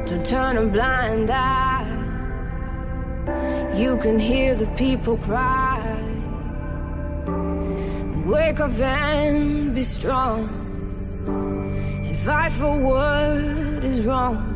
Don't turn a blind eye. You can hear the people cry. Wake up and be strong, and fight for what is wrong.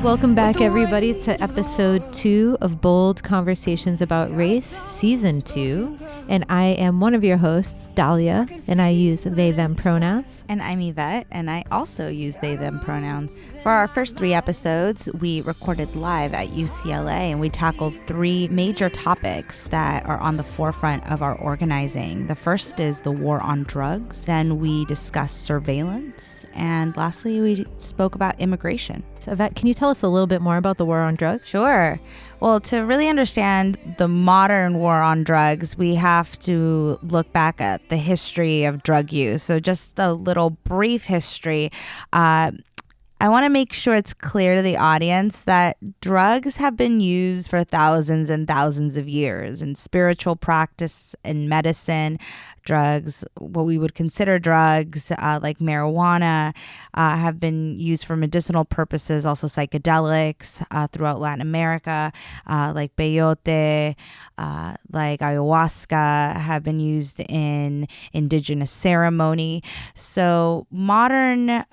Welcome back, everybody, to episode 2 of Bold Conversations About Race, season 2. And I am one of your hosts, Dahlia, and I use they, them pronouns. And I'm Ivette, and I also use they, them pronouns. For our first 3 episodes, we recorded live at UCLA, and we tackled 3 major topics that are on the forefront of our organizing. The first is the war on drugs. Then we discussed surveillance. And lastly, we spoke about immigration. So, Ivette, can you tell us a little bit more about the war on drugs? Sure. Well, to really understand the modern war on drugs, we have to look back at the history of drug use. So just a little brief history. I want to make sure it's clear to the audience that drugs have been used for thousands and thousands of years in spiritual practice and medicine. Drugs, what we would consider drugs, like marijuana, have been used for medicinal purposes, also psychedelics throughout Latin America, like peyote, like ayahuasca, have been used in indigenous ceremony. So modern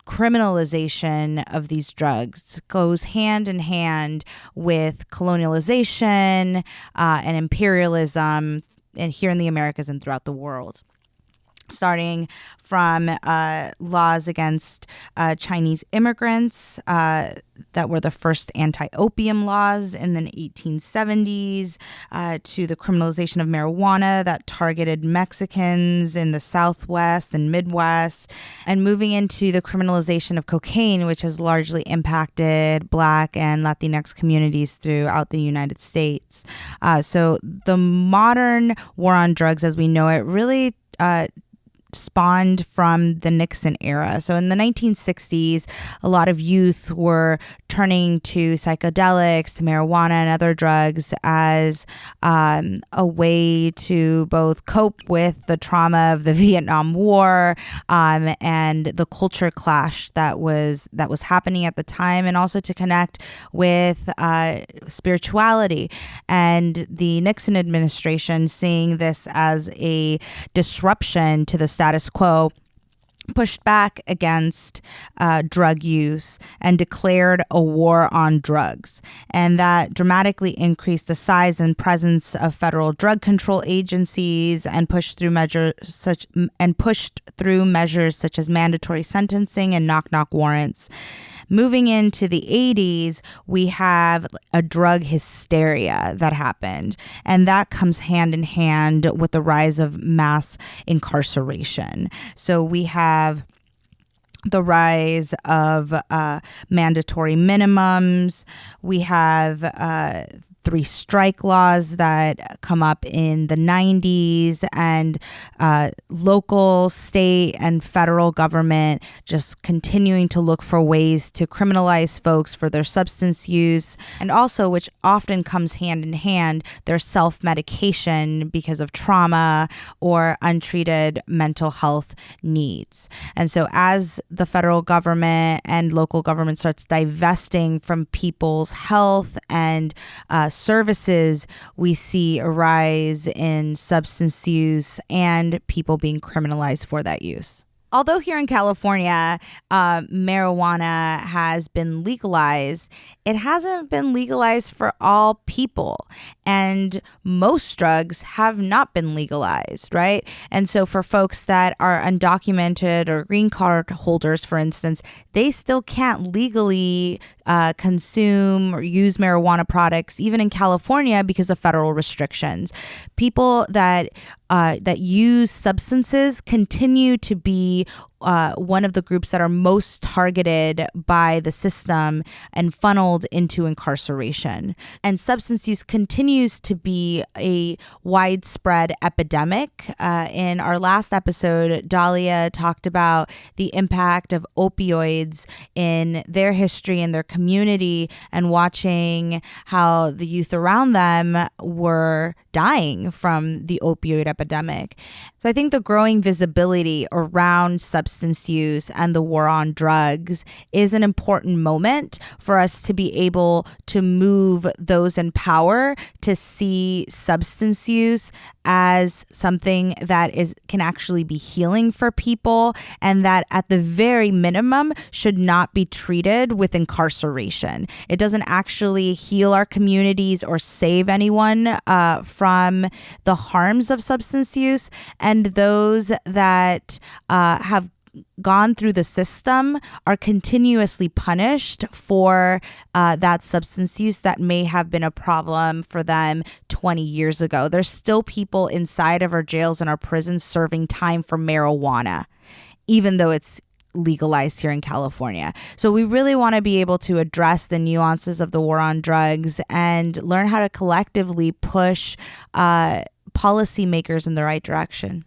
criminalization of these drugs goes hand in hand with colonialization and imperialism, and here in the Americas and throughout the world. Starting from laws against Chinese immigrants that were the first anti-opium laws in the 1870s, to the criminalization of marijuana that targeted Mexicans in the Southwest and Midwest, and moving into the criminalization of cocaine, which has largely impacted Black and Latinx communities throughout the United States. So the modern war on drugs as we know it really spawned from the Nixon era. So in the 1960s, a lot of youth were turning to psychedelics, to marijuana and other drugs as a way to both cope with the trauma of the Vietnam War and the culture clash that was happening at the time, and also to connect with spirituality. And the Nixon administration, seeing this as a disruption to the status quo, pushed back against drug use and declared a war on drugs. And that dramatically increased the size and presence of federal drug control agencies and pushed through measures such as mandatory sentencing and knock-knock warrants. Moving into the 80s, we have a drug hysteria that happened, and that comes hand in hand with the rise of mass incarceration. So we have the rise of mandatory minimums. We have 3 strike laws that come up in the 90s, and local, state, and federal government just continuing to look for ways to criminalize folks for their substance use, and also, which often comes hand in hand, their self-medication because of trauma or untreated mental health needs. And so as the federal government and local government starts divesting from people's health and services, we see a rise in substance use and people being criminalized for that use. Although here in California, marijuana has been legalized, it hasn't been legalized for all people. And most drugs have not been legalized, right? And so for folks that are undocumented or green card holders, for instance, they still can't legally consume or use marijuana products, even in California, because of federal restrictions. People that use substances continue to be one of the groups that are most targeted by the system and funneled into incarceration. And substance use continues to be a widespread epidemic. In our last episode, Dahlia talked about the impact of opioids in their history and their community, and watching how the youth around them were dying from the opioid epidemic. So I think the growing visibility around substance substance use and the war on drugs is an important moment for us to be able to move those in power to see substance use as something that can actually be healing for people, and that at the very minimum should not be treated with incarceration. It doesn't actually heal our communities or save anyone from the harms of substance use, and those that have gone through the system are continuously punished for that substance use that may have been a problem for them 20 years ago. There's still people inside of our jails and our prisons serving time for marijuana, even though it's legalized here in California. So we really want to be able to address the nuances of the war on drugs and learn how to collectively push policymakers in the right direction.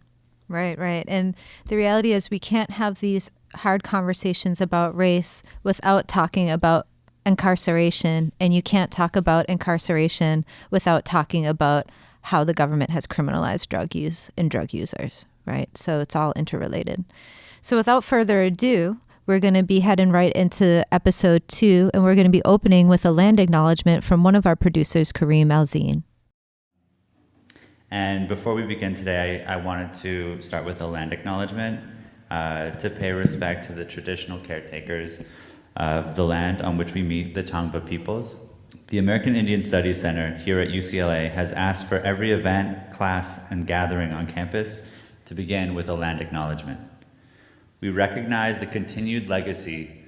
Right. And the reality is we can't have these hard conversations about race without talking about incarceration. And you can't talk about incarceration without talking about how the government has criminalized drug use and drug users, right? So it's all interrelated. So without further ado, we're going to be heading right into episode 2, and we're going to be opening with a land acknowledgement from one of our producers, Kareem Alzine. And before we begin today, I wanted to start with a land acknowledgement to pay respect to the traditional caretakers of the land on which we meet the Tongva peoples. The American Indian Studies Center here at UCLA has asked for every event, class, and gathering on campus to begin with a land acknowledgement. We recognize the continued legacy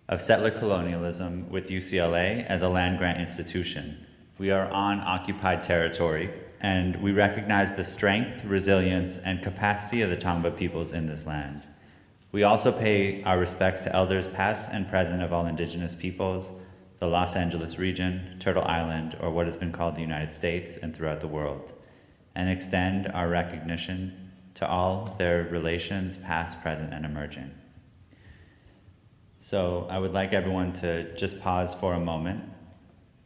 of settler colonialism with UCLA as a land-grant institution. We are on occupied territory, and we recognize the strength, resilience, and capacity of the Tongva peoples in this land. We also pay our respects to elders past and present of all indigenous peoples, the Los Angeles region, Turtle Island, or what has been called the United States, and throughout the world, and extend our recognition to all their relations, past, present, and emerging. So I would like everyone to just pause for a moment,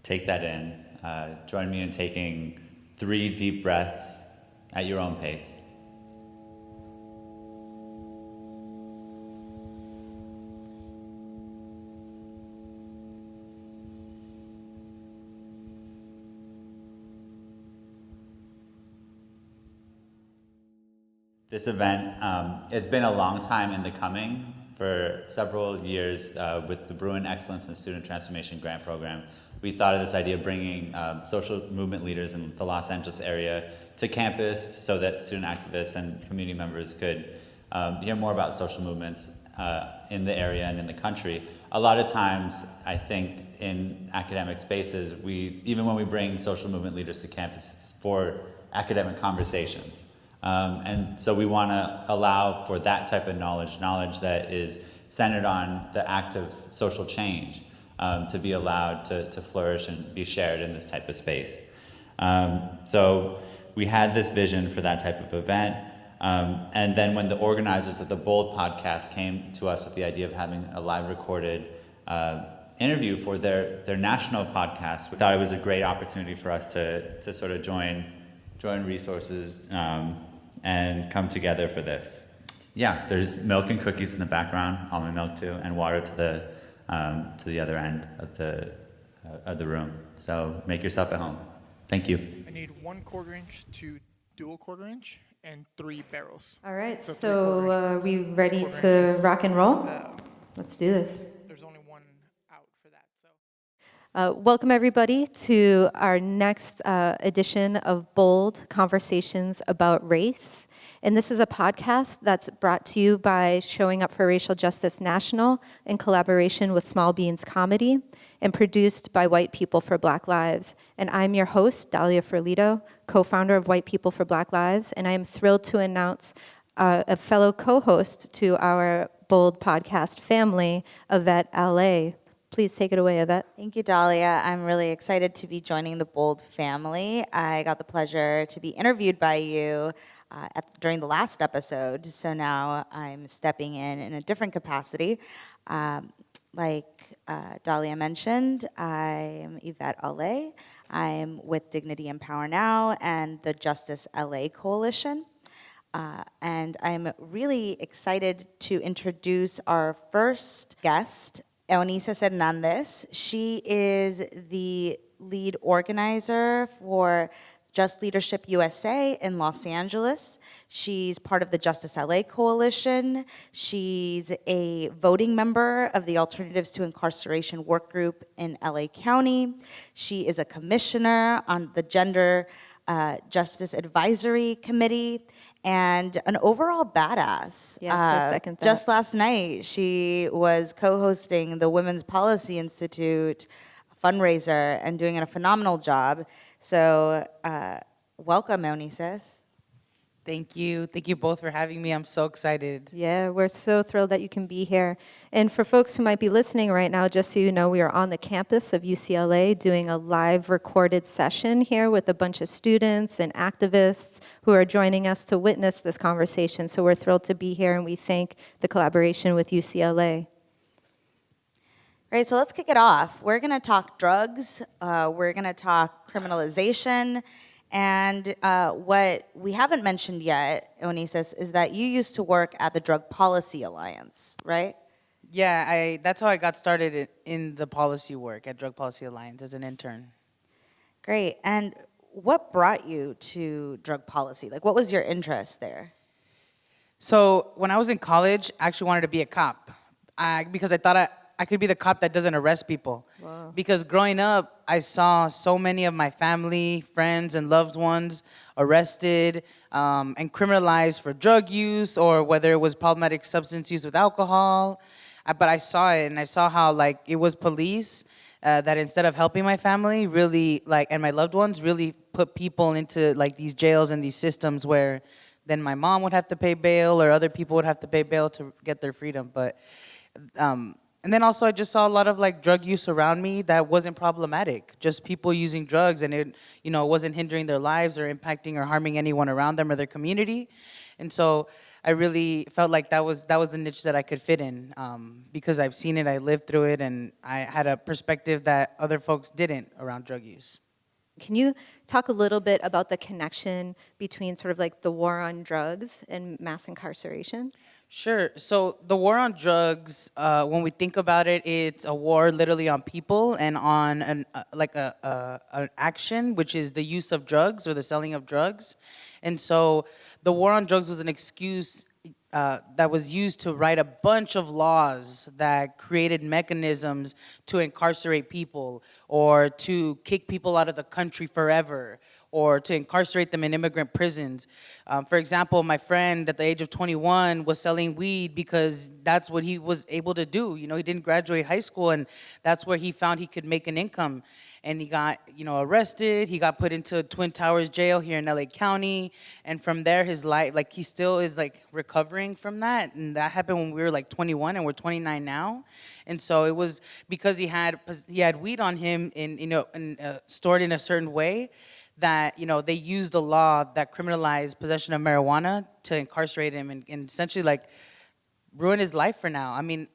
take that in, join me in taking 3 deep breaths at your own pace. This event, it's been a long time in the coming. For several years with the Bruin Excellence and Student Transformation Grant Program, we thought of this idea of bringing social movement leaders in the Los Angeles area to campus so that student activists and community members could hear more about social movements in the area and in the country. A lot of times, I think in academic spaces, even when we bring social movement leaders to campus, it's for academic conversations. And so we want to allow for that type of knowledge that is centered on the act of social change, to be allowed to flourish and be shared in this type of space. So we had this vision for that type of event. And then when the organizers of the Bold podcast came to us with the idea of having a live recorded interview for their national podcast, we thought it was a great opportunity for us to sort of join resources and come together for this. Yeah, there's milk and cookies in the background, almond milk too, and water to the other end of the room. So make yourself at home. Thank you. I need 1 1/4-inch to dual 1/4-inch and 3 barrels. All right, So so are we 3/4 ready inches. to rock and roll? Let's do this. There's only 1 out for that, so. Welcome, everybody, to our next edition of Bold Conversations About Race. And this is a podcast that's brought to you by Showing Up for Racial Justice National in collaboration with Small Beans Comedy and produced by White People for Black Lives. And I'm your host, Dahlia Ferlito, co-founder of White People for Black Lives. And I am thrilled to announce a fellow co-host to our Bold podcast family, Ivette LA. Please take it away, Ivette. Thank you, Dahlia. I'm really excited to be joining the Bold family. I got the pleasure to be interviewed by you during the last episode, so now I'm stepping in a different capacity. Like Dahlia mentioned, I'm Yvette Ale. I'm with Dignity and Power Now and the Justice LA Coalition. And I'm really excited to introduce our first guest, Eunisses Hernandez. She is the lead organizer for Just Leadership USA in Los Angeles. She's part of the Justice LA Coalition. She's a voting member of the Alternatives to Incarceration work group in LA County. She is a commissioner on the Gender Justice Advisory Committee, and an overall badass. Yes, I second that. Just last night, she was co-hosting the Women's Policy Institute fundraiser and doing a phenomenal job. So welcome, Eunisses. Thank you. Thank you both for having me. I'm so excited. Yeah, we're so thrilled that you can be here. And for folks who might be listening right now, just so you know, we are on the campus of UCLA doing a live recorded session here with a bunch of students and activists who are joining us to witness this conversation. So we're thrilled to be here, and we thank the collaboration with UCLA. Great, so let's kick it off. We're gonna talk drugs, we're gonna talk criminalization, and what we haven't mentioned yet, Eunisses, is that you used to work at the Drug Policy Alliance, right? Yeah, that's how I got started in the policy work at Drug Policy Alliance as an intern. Great, and what brought you to drug policy? Like, what was your interest there? So when I was in college, I actually wanted to be a cop because I thought I could be the cop that doesn't arrest people. Wow. Because growing up, I saw so many of my family, friends, and loved ones arrested and criminalized for drug use, or whether it was problematic substance use with alcohol. But I saw it, and I saw how like it was police that instead of helping my family, really and my loved ones, really put people into like these jails and these systems where then my mom would have to pay bail, or other people would have to pay bail to get their freedom. But and then also I just saw a lot of like drug use around me that wasn't problematic. Just people using drugs, and it wasn't hindering their lives or impacting or harming anyone around them or their community. And so I really felt like that was the niche that I could fit in, because I've seen it, I lived through it, and I had a perspective that other folks didn't around drug use. Can you talk a little bit about the connection between sort of like the war on drugs and mass incarceration? Sure. So the war on drugs, when we think about it, it's a war literally on people and on an action, which is the use of drugs or the selling of drugs. And so the war on drugs was an excuse that was used to write a bunch of laws that created mechanisms to incarcerate people, or to kick people out of the country forever, or to incarcerate them in immigrant prisons. For example, my friend at the age of 21 was selling weed because that's what he was able to do. He didn't graduate high school, and that's where he found he could make an income. And he got, arrested. He got put into Twin Towers jail here in LA County. And from there, his life, he still is recovering from that. And that happened when we were 21, and we're 29 now. And so it was because he had weed on him stored in a certain way that, they used a law that criminalized possession of marijuana to incarcerate him and essentially ruin his life for now. I mean,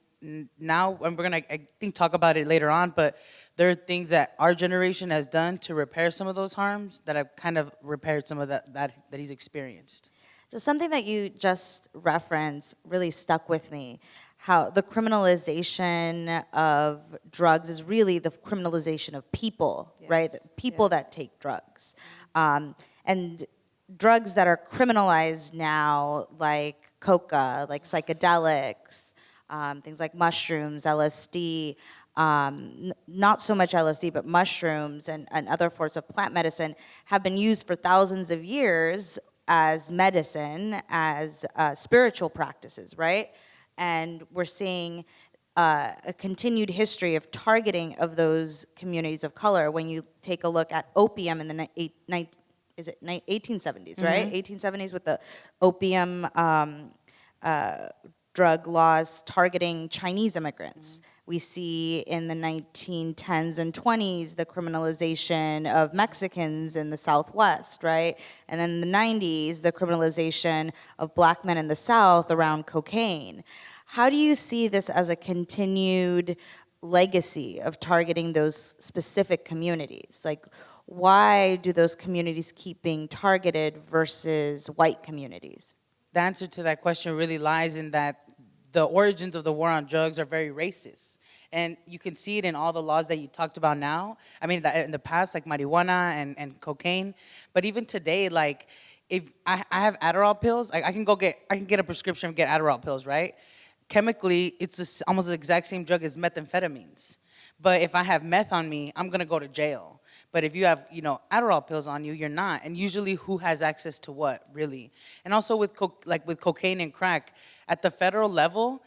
now, and we're gonna, I think, talk about it later on, but there are things that our generation has done to repair some of those harms that have kind of repaired some of that he's experienced. So something that you just referenced really stuck with me, how the criminalization of drugs is really the criminalization of people, yes, right? People that take drugs. And drugs that are criminalized now, like coca, like psychedelics, things like mushrooms, LSD, not so much LSD, but mushrooms and other forms of plant medicine have been used for thousands of years as medicine, as spiritual practices, right? And we're seeing a continued history of targeting of those communities of color. When you take a look at opium in the 1870s, right? 1870s with the opium drug laws targeting Chinese immigrants. We see in the 1910s and 20s the criminalization of Mexicans in the Southwest, right? And then in the 90s, the criminalization of black men in the South around cocaine. How do you see this as a continued legacy of targeting those specific communities? Like, why do those communities keep being targeted versus white communities? the answer to that question really lies in that the origins of the war on drugs are very racist. And you can see it in all the laws that you talked about now. I mean, in the past, like marijuana and cocaine. But even today, like, if I have Adderall pills, I can get a prescription and get Adderall pills, right? Chemically, it's almost the exact same drug as methamphetamines. But if I have meth on me, I'm gonna go to jail. But if you have, Adderall pills on you, you're not. And usually, who has access to what, really? And also with with cocaine and crack, at the federal level,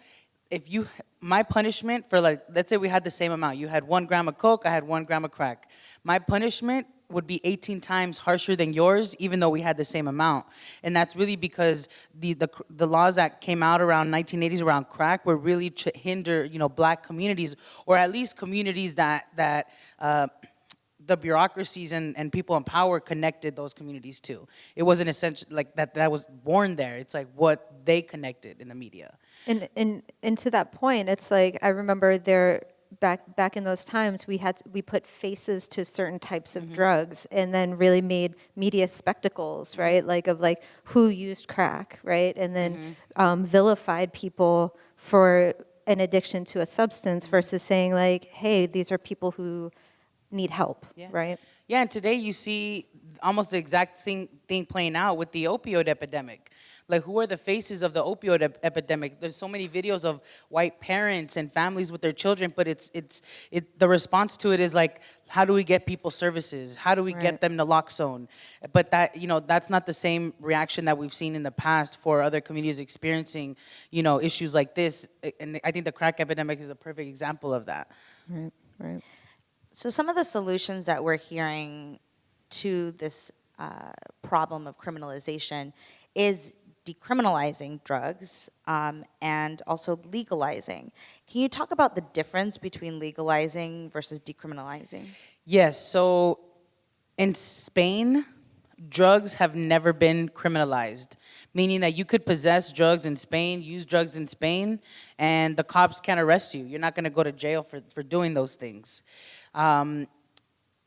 my punishment for, like, let's say we had the same amount. You had 1 gram of coke, I had 1 gram of crack. My punishment would be 18 times harsher than yours, even though we had the same amount. And that's really because the laws that came out around 1980s around crack were really to hinder, black communities, or at least communities that the bureaucracies and people in power connected those communities to. It wasn't essential like that was born there. It's like what they connected in the media. And to that point, it's like I remember back in those times we put faces to certain types of drugs, and then really made media spectacles, right? Like of who used crack, right? And then vilified people for an addiction to a substance versus saying like, hey, these are people who need help, right? Yeah, and today you see almost the exact same thing playing out with the opioid epidemic. Like, who are the faces of the opioid epidemic? There's so many videos of white parents and families with their children, but the response to it is like, how do we get people services? How do we get them naloxone? But that's not the same reaction that we've seen in the past for other communities experiencing, issues like this. And I think the crack epidemic is a perfect example of that. Right. So some of the solutions that we're hearing to this problem of criminalization is decriminalizing drugs and also legalizing. Can you talk about the difference between legalizing versus decriminalizing? Yes, so in Spain, drugs have never been criminalized, meaning that you could possess drugs in Spain, use drugs in Spain, and the cops can't arrest you. You're not gonna go to jail for doing those things. And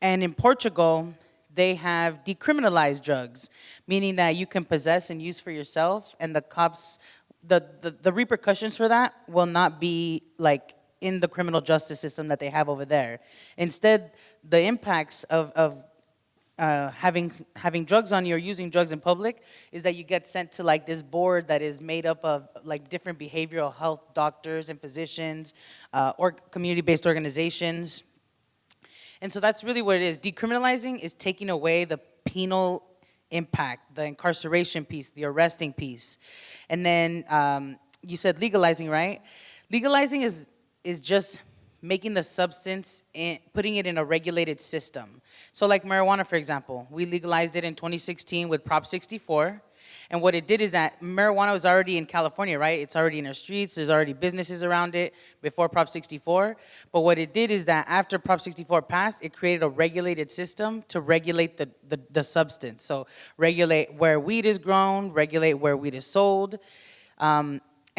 in Portugal, they have decriminalized drugs, meaning that you can possess and use for yourself, and the cops, the repercussions for that will not be like in the criminal justice system that they have over there. Instead, the impacts of having drugs on you or using drugs in public is that you get sent to like this board that is made up of like different behavioral health doctors and physicians or community-based organizations. And so that's really what it is. Decriminalizing is taking away the penal impact, the incarceration piece, the arresting piece. And then you said legalizing, right? Legalizing is just making the substance, putting it in a regulated system. So like marijuana, for example, we legalized it in 2016 with Prop 64. And what it did is that marijuana was already in California, right? It's already in our streets. There's already businesses around it before Prop 64. But what it did is that after Prop 64 passed, it created a regulated system to regulate the substance. So regulate where weed is grown, regulate where weed is sold.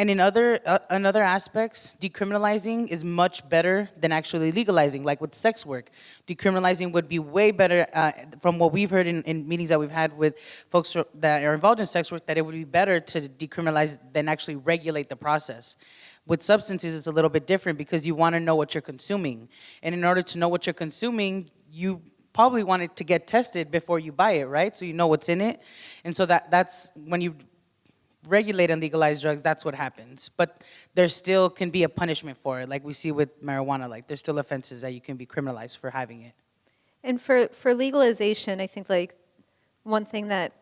And in other aspects, decriminalizing is much better than actually legalizing, like with sex work. Decriminalizing would be way better, from what we've heard in meetings that we've had with folks that are involved in sex work, that it would be better to decriminalize than actually regulate the process. With substances, it's a little bit different because you want to know what you're consuming. And in order to know what you're consuming, you probably want it to get tested before you buy it, right? So you know what's in it. And so that's when you regulate and legalize drugs, that's what happens. But there still can be a punishment for it, like we see with marijuana. Like there's still offenses that you can be criminalized for having it. And for legalization, I think like one thing that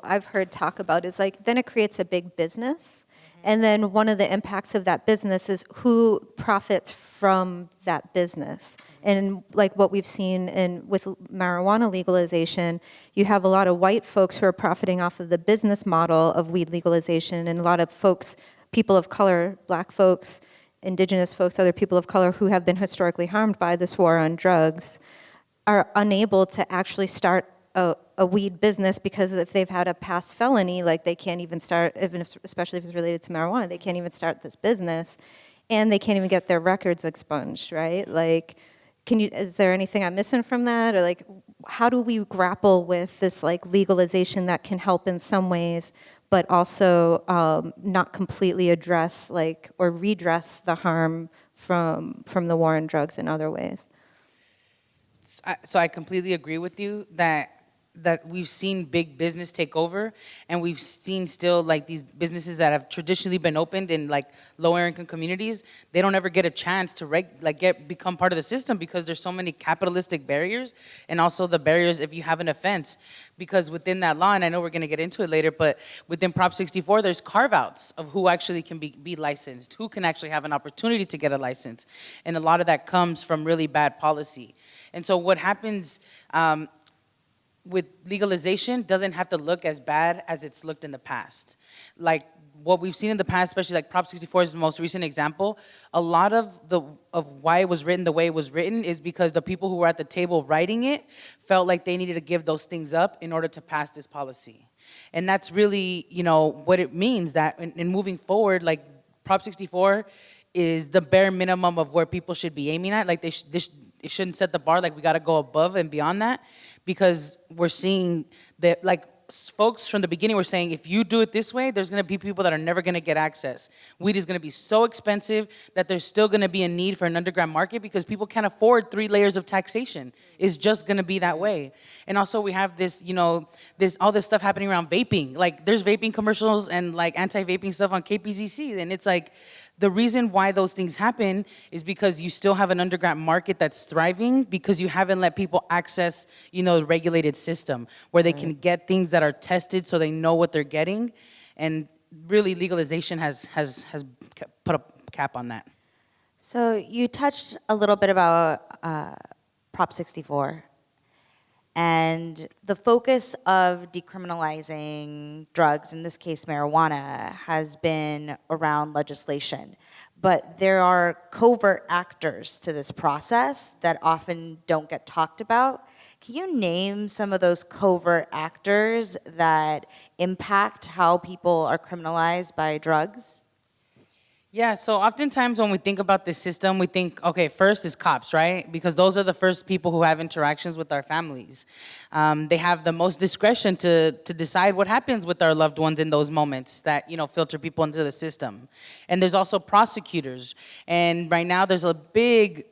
I've heard talk about is like then it creates a big business. And then one of the impacts of that business is who profits from that business. And like what we've seen with marijuana legalization, you have a lot of white folks who are profiting off of the business model of weed legalization, and a lot of folks, people of color, black folks, indigenous folks, other people of color who have been historically harmed by this war on drugs are unable to actually start a weed business because if they've had a past felony, like they can't even start, especially if it's related to marijuana, they can't even start this business, and they can't even get their records expunged, right? Like, is there anything I'm missing from that? Or like, how do we grapple with this like legalization that can help in some ways, but also not completely address like, or redress the harm from the war on drugs in other ways? So I completely agree with you that we've seen big business take over, and we've seen still like these businesses that have traditionally been opened in like lower income communities, they don't ever get a chance to become part of the system because there's so many capitalistic barriers, and also the barriers if you have an offense. Because within that law, and I know we're gonna get into it later, but within Prop 64, there's carve-outs of who actually can be licensed, who can actually have an opportunity to get a license. And a lot of that comes from really bad policy. And so what happens with legalization doesn't have to look as bad as it's looked in the past. Like what we've seen in the past, especially like Prop 64 is the most recent example, a lot of why it was written the way it was written is because the people who were at the table writing it felt like they needed to give those things up in order to pass this policy. And that's really, what it means, that in moving forward, like Prop 64 is the bare minimum of where people should be aiming at. Like it shouldn't set the bar, like we gotta go above and beyond that, because we're seeing that, like folks from the beginning were saying, if you do it this way, there's gonna be people that are never gonna get access. Weed is gonna be so expensive that there's still gonna be a need for an underground market because people can't afford 3 layers of taxation. It's just gonna be that way. And also we have this, all this stuff happening around vaping. Like there's vaping commercials and like anti-vaping stuff on KPZC, and it's like, the reason why those things happen is because you still have an underground market that's thriving because you haven't let people access, the regulated system where they can get things that are tested so they know what they're getting. And really legalization has put a cap on that. So you touched a little bit about Prop 64 and the focus of decriminalizing drugs, in this case marijuana, has been around legislation. But there are covert actors to this process that often don't get talked about. Can you name some of those covert actors that impact how people are criminalized by drugs? Yeah, so oftentimes when we think about this system, we think, okay, first is cops, right? Because those are the first people who have interactions with our families. They have the most discretion to decide what happens with our loved ones in those moments that, filter people into the system. And there's also prosecutors. And right now there's a big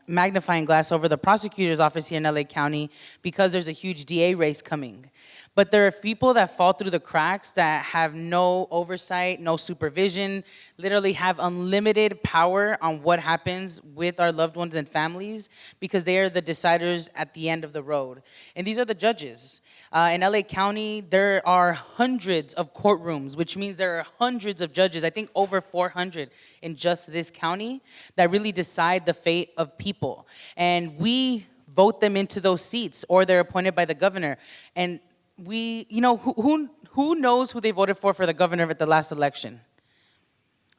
magnifying glass over the prosecutor's office here in LA County because there's a huge DA race coming. But there are people that fall through the cracks that have no oversight, no supervision, literally have unlimited power on what happens with our loved ones and families because they are the deciders at the end of the road. And these are the judges. In LA County, there are hundreds of courtrooms, which means there are hundreds of judges, I think over 400 in just this county, that really decide the fate of people. And we vote them into those seats, or they're appointed by the governor. And we, who knows who they voted for the governor at the last election?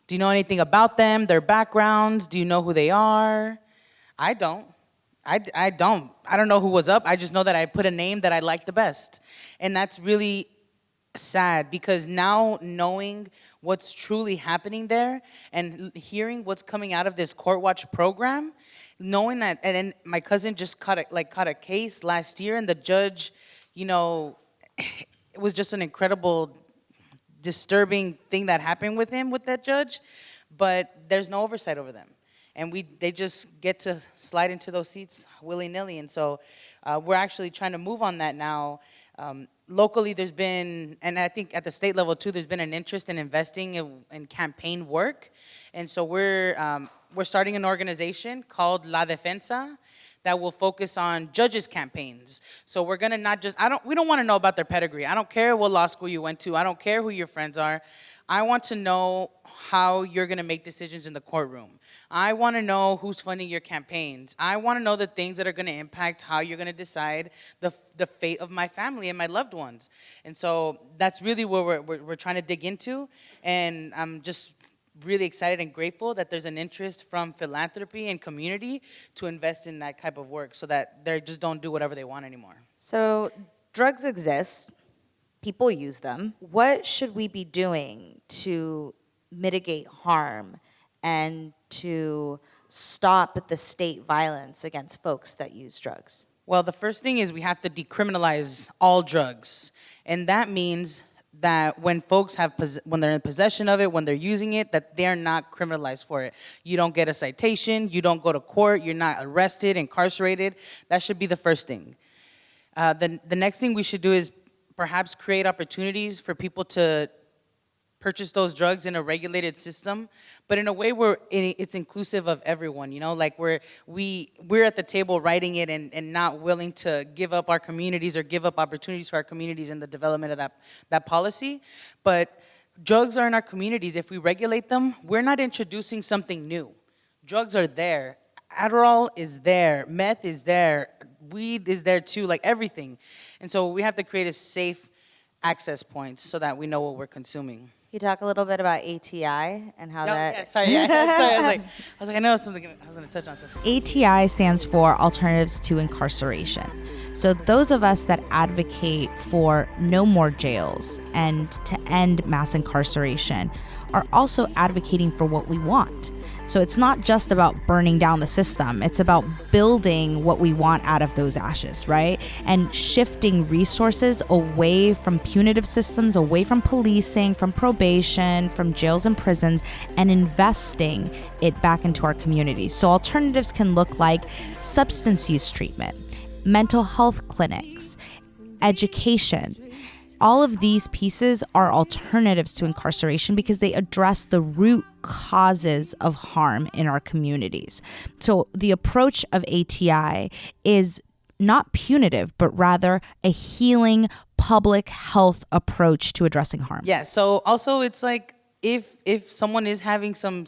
Do you know anything about them, their backgrounds? Do you know who they are? I don't. I don't know who was up. I just know that I put a name that I like the best. And that's really sad because now knowing what's truly happening there and hearing what's coming out of this Court Watch program, knowing that, and then my cousin just caught a case last year, and the judge, it was just an incredible, disturbing thing that happened with him, with that judge, but there's no oversight over them. And they just get to slide into those seats willy-nilly. And so we're actually trying to move on that now. Locally, there's been, and I think at the state level too, there's been an interest in investing in campaign work. And so we're starting an organization called La Defensa that will focus on judges' campaigns. So we're gonna not just, we don't wanna know about their pedigree. I don't care what law school you went to. I don't care who your friends are. I want to know how you're gonna make decisions in the courtroom. I wanna know who's funding your campaigns. I wanna know the things that are gonna impact how you're gonna decide the fate of my family and my loved ones. And so that's really what we're trying to dig into. And I'm just really excited and grateful that there's an interest from philanthropy and community to invest in that type of work so that they just don't do whatever they want anymore. So drugs exist, people use them. What should we be doing to mitigate harm and to stop the state violence against folks that use drugs? Well, the first thing is we have to decriminalize all drugs. And that means that when folks when they're in possession of it, when they're using it, that they're not criminalized for it. You don't get a citation, you don't go to court, you're not arrested, incarcerated. That should be the first thing. The next thing we should do is perhaps create opportunities for people to purchase those drugs in a regulated system, but in a way where it's inclusive of everyone, you know, like we're at the table writing it and not willing to give up our communities or give up opportunities for our communities in the development of that policy. But drugs are in our communities. If we regulate them, we're not introducing something new. Drugs are there. Adderall is there. Meth is there. Weed is there too, like everything. And so we have to create a safe access point so that we know what we're consuming. Can you talk a little bit about ATI and how that... Yeah, sorry, I was like, I know something, I was going to touch on something. ATI stands for Alternatives to Incarceration. So those of us that advocate for no more jails and to end mass incarceration are also advocating for what we want. So it's not just about burning down the system. It's about building what we want out of those ashes, right? And shifting resources away from punitive systems, away from policing, from probation, from jails and prisons, and investing it back into our communities. So alternatives can look like substance use treatment, mental health clinics, education. All of these pieces are alternatives to incarceration because they address the root causes of harm in our communities. So the approach of ATI is not punitive, but rather a healing public health approach to addressing harm. Yeah, so also it's like if someone is having some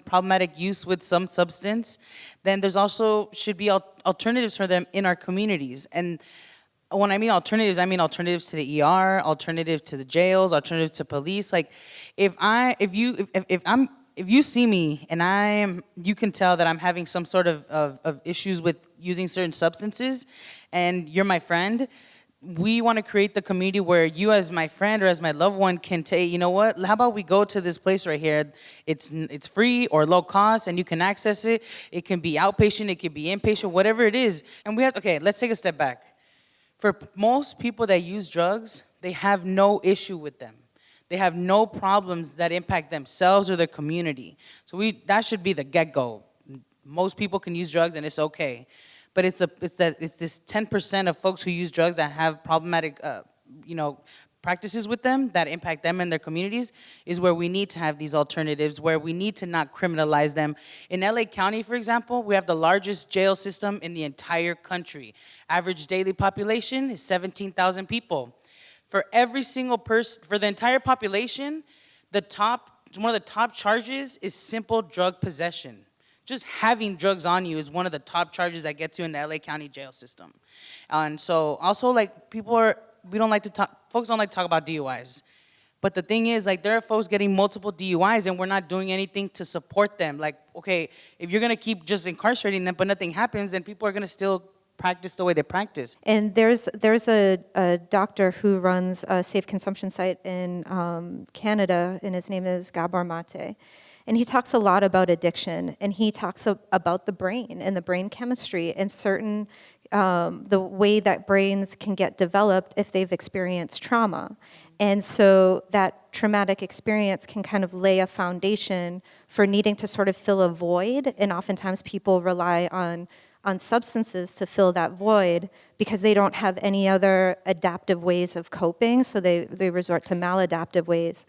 problematic use with some substance, then there's also should be alternatives for them in our communities. And when I mean alternatives to the ER, alternative to the jails, alternative to police. Like, if you see me and you can tell that I'm having some sort of issues with using certain substances, and you're my friend, we want to create the community where you as my friend or as my loved one can say, you know what, how about we go to this place right here? It's free or low cost and you can access it. It can be outpatient, it can be inpatient, whatever it is. And let's take a step back. For most people that use drugs, they have no issue with them. They have no problems that impact themselves or their community. So that should be the get-go. Most people can use drugs and it's okay. But it's this 10% of folks who use drugs that have problematic practices with them that impact them and their communities is where we need to have these alternatives, where we need to not criminalize them. In LA County, for example, we have the largest jail system in the entire country. Average daily population is 17,000 people. For every single person, for the entire population, one of the top charges is simple drug possession. Just having drugs on you is one of the top charges that gets you in the LA County jail system. And so also like folks don't like to talk about DUIs. But the thing is, like, there are folks getting multiple DUIs and we're not doing anything to support them. Like, okay, if you're gonna keep just incarcerating them but nothing happens, then people are gonna still practice the way they practice. And there's a doctor who runs a safe consumption site in Canada, and his name is Gabor Mate. And he talks a lot about addiction, and he talks about the brain and the brain chemistry and certain, the way that brains can get developed if they've experienced trauma. And so that traumatic experience can kind of lay a foundation for needing to sort of fill a void, and oftentimes people rely on substances to fill that void because they don't have any other adaptive ways of coping, so they resort to maladaptive ways.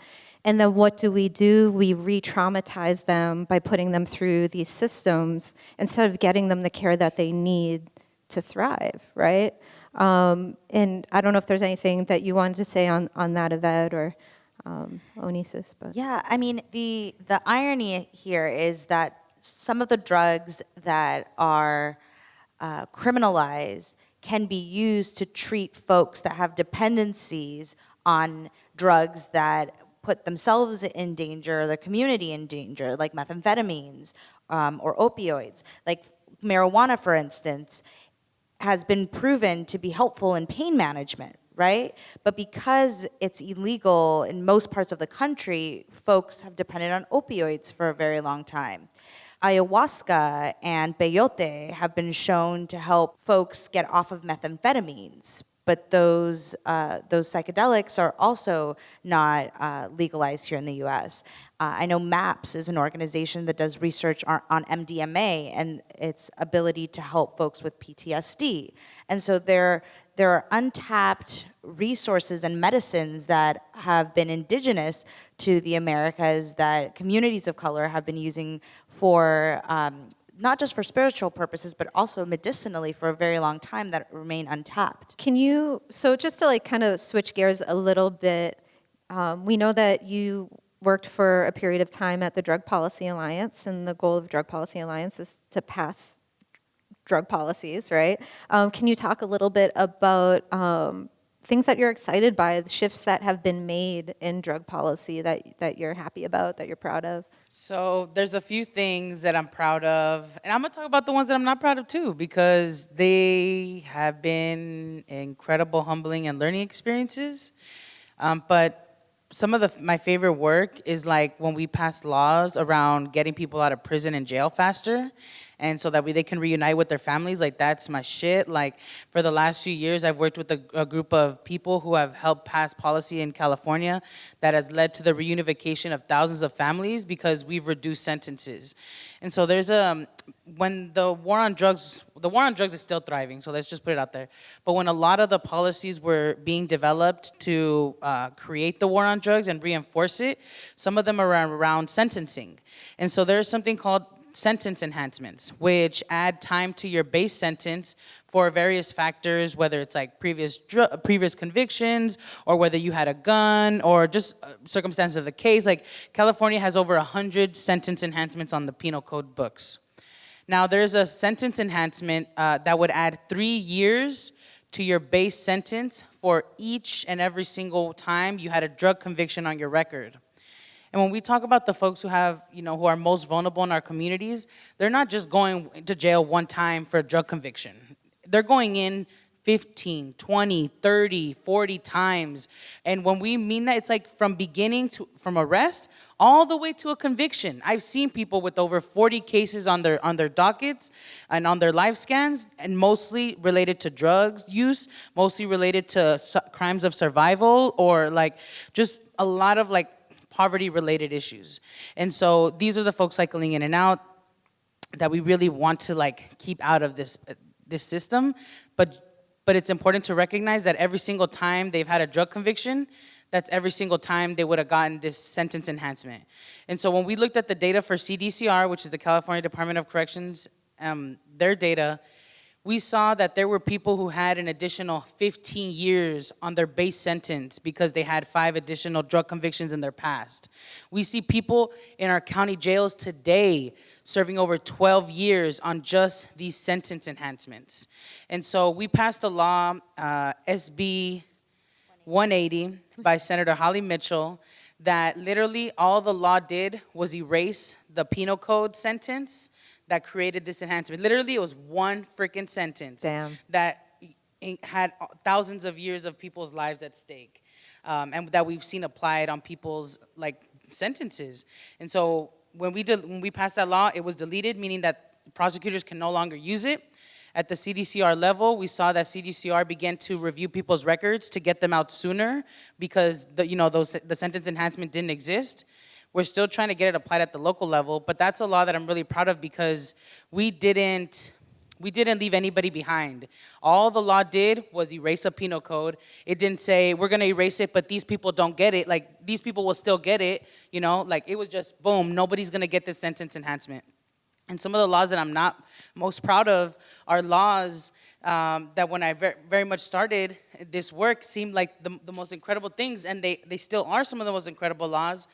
And then what do? We re-traumatize them by putting them through these systems instead of getting them the care that they need to thrive, right? And I don't know if there's anything that you wanted to say on that, Ivette or Eunisses. But. Yeah, I mean, the irony here is that some of the drugs that are criminalized can be used to treat folks that have dependencies on drugs that put themselves in danger, their community in danger, like methamphetamines or opioids. Like marijuana, for instance, has been proven to be helpful in pain management, right? But because it's illegal in most parts of the country, folks have depended on opioids for a very long time. ayahuasca and peyote have been shown to help folks get off of methamphetamines. But those psychedelics are also not legalized here in the U.S. I know MAPS is an organization that does research on MDMA and its ability to help folks with PTSD. And so there are untapped resources and medicines that have been indigenous to the Americas that communities of color have been using for not just for spiritual purposes, but also medicinally for a very long time that remain untapped. So just to like kind of switch gears a little bit, we know that you worked for a period of time at the Drug Policy Alliance, and the goal of Drug Policy Alliance is to pass drug policies, right? Can you talk a little bit about things that you're excited by, the shifts that have been made in drug policy that you're happy about, that you're proud of? So there's a few things that I'm proud of, and I'm gonna talk about the ones that I'm not proud of too, because they have been incredible, humbling, and learning experiences. But some of my favorite work is like when we pass laws around getting people out of prison and jail faster, and so that way they can reunite with their families. Like, that's my shit. Like, for the last few years, I've worked with a group of people who have helped pass policy in California that has led to the reunification of thousands of families because we've reduced sentences. And so there's when the war on drugs is still thriving, so let's just put it out there. But when a lot of the policies were being developed to create the war on drugs and reinforce it, some of them are around sentencing. And so there's something called sentence enhancements, which add time to your base sentence for various factors, whether it's like previous convictions, or whether you had a gun, or just circumstances of the case. Like, California has over 100 sentence enhancements on the penal code books. Now, there's a sentence enhancement that would add 3 years to your base sentence for each and every single time you had a drug conviction on your record. And when we talk about the folks who have, who are most vulnerable in our communities, they're not just going to jail one time for a drug conviction. They're going in 15, 20, 30, 40 times. And when we mean that, it's like from arrest all the way to a conviction. I've seen people with over 40 cases on their dockets and on their life scans, and mostly related to drugs use, mostly related to crimes of survival, or like just a lot of like poverty-related issues. And so these are the folks cycling in and out that we really want to like keep out of this system. But it's important to recognize that every single time they've had a drug conviction, that's every single time they would have gotten this sentence enhancement. And so when we looked at the data for CDCR, which is the California Department of Corrections, their data, we saw that there were people who had an additional 15 years on their base sentence because they had 5 additional drug convictions in their past. We see people in our county jails today serving over 12 years on just these sentence enhancements. And so we passed a law, SB 180 by Senator Holly Mitchell, that literally all the law did was erase the penal code sentence that created this enhancement. Literally, it was one freaking sentence that had thousands of years of people's lives at stake, and that we've seen applied on people's like sentences. And so when we passed that law, it was deleted, meaning that prosecutors can no longer use it. At the CDCR level, we saw that CDCR began to review people's records to get them out sooner because the sentence enhancement didn't exist. We're still trying to get it applied at the local level, but that's a law that I'm really proud of because we didn't leave anybody behind. All the law did was erase a penal code. It didn't say, we're gonna erase it, but these people don't get it. Like, these people will still get it, Like, it was just, boom, nobody's gonna get this sentence enhancement. And some of the laws that I'm not most proud of are laws that when I very much started this work seemed like the most incredible things, and they still are some of the most incredible laws.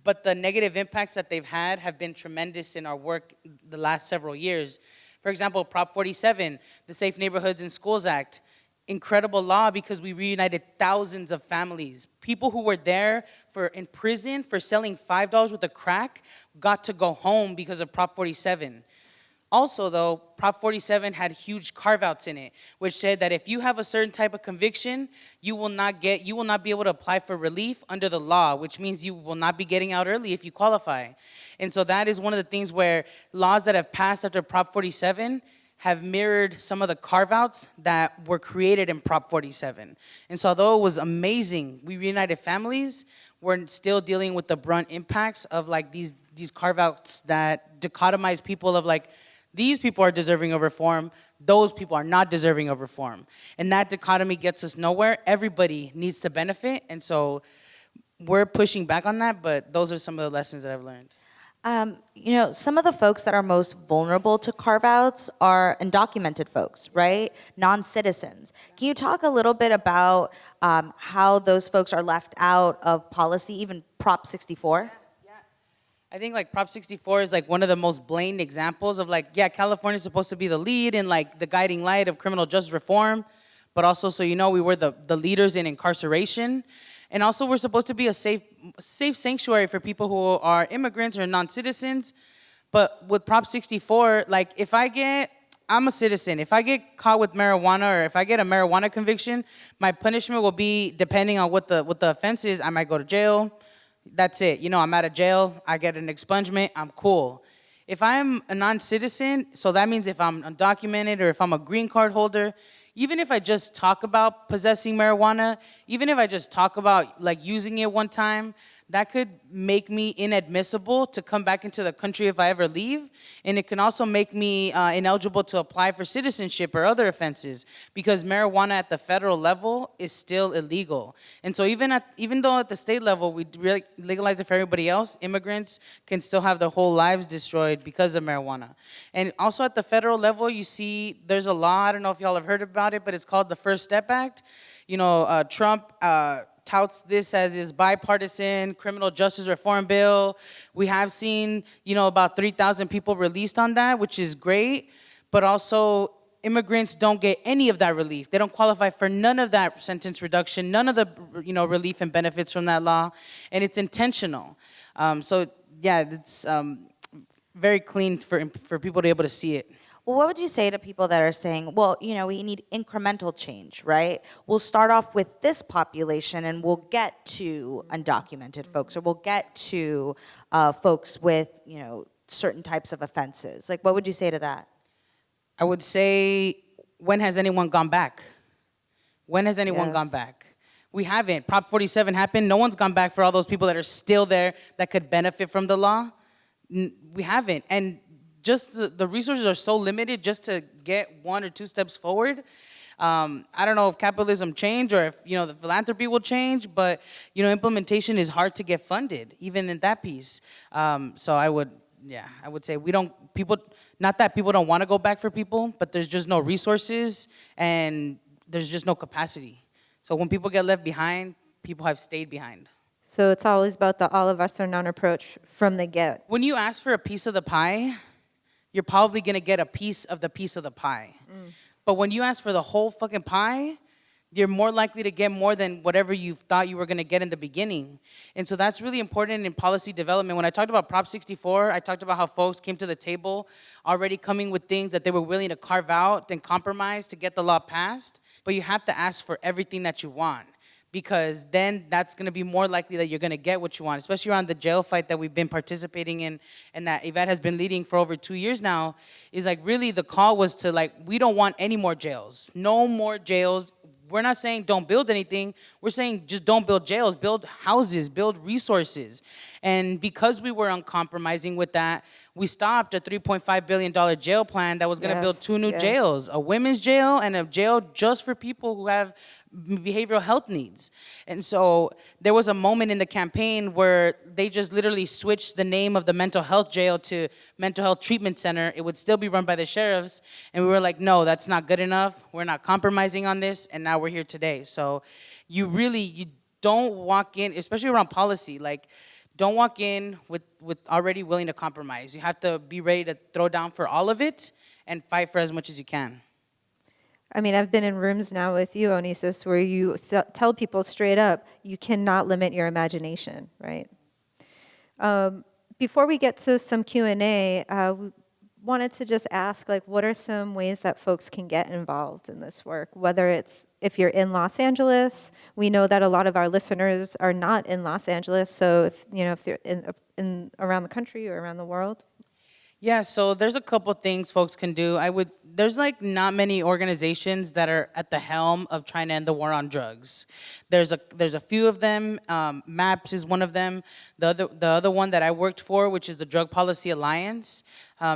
But the negative impacts that they've had have been tremendous in our work the last several years. For example, Prop 47, the Safe Neighborhoods and Schools Act, incredible law because we reunited thousands of families. People who were there in prison for selling $5 worth of crack got to go home because of Prop 47. Also, though, Prop 47 had huge carve-outs in it, which said that if you have a certain type of conviction, you will not be able to apply for relief under the law, which means you will not be getting out early if you qualify. And so that is one of the things where laws that have passed after Prop 47 have mirrored some of the carve-outs that were created in Prop 47. And so although it was amazing, we reunited families, we're still dealing with the brunt impacts of like these carve-outs that dichotomize people of like, these people are deserving of reform, those people are not deserving of reform. And that dichotomy gets us nowhere. Everybody needs to benefit, and so we're pushing back on that, but those are some of the lessons that I've learned. Some of the folks that are most vulnerable to carve-outs are undocumented folks, right? Non-citizens. Can you talk a little bit about how those folks are left out of policy, even Prop 64? I think like Prop 64 is like one of the most blatant examples of like, yeah, California is supposed to be the lead and like the guiding light of criminal justice reform, but also, so you know, we were the leaders in incarceration. And also we're supposed to be a safe sanctuary for people who are immigrants or non-citizens. But with Prop 64, like I'm a citizen. If I get caught with marijuana or if I get a marijuana conviction, my punishment will be, depending on what the offense is, I might go to jail. That's it. I'm out of jail. I get an expungement. I'm cool. If I'm a non-citizen, so that means if I'm undocumented or if I'm a green card holder, even if I just talk about possessing marijuana, even if I just talk about like using it one time, that could make me inadmissible to come back into the country if I ever leave. And it can also make me ineligible to apply for citizenship or other offenses because marijuana at the federal level is still illegal. And so even though at the state level we really legalize it for everybody else, immigrants can still have their whole lives destroyed because of marijuana. And also at the federal level, you see there's a law, I don't know if y'all have heard about it, but it's called the First Step Act. Trump touts this as his bipartisan criminal justice reform bill. We have seen, about 3,000 people released on that, which is great. But also, immigrants don't get any of that relief. They don't qualify for none of that sentence reduction, none of the, relief and benefits from that law. And it's intentional. It's very clean for people to be able to see it. Well, what would you say to people that are saying, well, we need incremental change, right? We'll start off with this population and we'll get to undocumented folks, or we'll get to folks with, certain types of offenses. Like, what would you say to that? I would say, when has anyone gone back? When has anyone gone back? We haven't. Prop 47 happened. No one's gone back for all those people that are still there that could benefit from the law. We haven't. And just the resources are so limited just to get one or two steps forward. I don't know if capitalism change or if, the philanthropy will change, but, implementation is hard to get funded, even in that piece. So I would say not that people don't want to go back for people, but there's just no resources and there's just no capacity. So when people get left behind, people have stayed behind. So it's always about the all of us or none approach from the get. When you ask for a piece of the pie, you're probably going to get a piece of the pie. But when you ask for the whole fucking pie, you're more likely to get more than whatever you thought you were going to get in the beginning. And so that's really important in policy development. When I talked about Prop 64, I talked about how folks came to the table already coming with things that they were willing to carve out and compromise to get the law passed. But you have to ask for everything that you want, because then that's going to be more likely that you're going to get what you want, especially around the jail fight that we've been participating in and that Ivette has been leading for over 2 years now. Is like, really the call was to, like, we don't want any more jails. No more jails. We're not saying don't build anything. We're saying just don't build jails, build houses, build resources. And because we were uncompromising with that, we stopped a $3.5 billion jail plan that was going to build 2 new jails, a women's jail and a jail just for people who have behavioral health needs. And so there was a moment in the campaign where they just literally switched the name of the mental health jail to mental health treatment center. It would still be run by the sheriffs. And we were like, no, that's not good enough. We're not compromising on this. And now we're here today. So you don't walk in, especially around policy, like, don't walk in with already willing to compromise. You have to be ready to throw down for all of it and fight for as much as you can. I mean, I've been in rooms now with you, Eunisses, where you tell people straight up, you cannot limit your imagination, right? Before we get to some Q&A, wanted to just ask, like, what are some ways that folks can get involved in this work? Whether it's if you're in Los Angeles, we know that a lot of our listeners are not in Los Angeles. So if they're in around the country or around the world. Yeah, so there's a couple things folks can do. There's like not many organizations that are at the helm of trying to end the war on drugs. There's a few of them. MAPS is one of them. The other one that I worked for, which is the Drug Policy Alliance,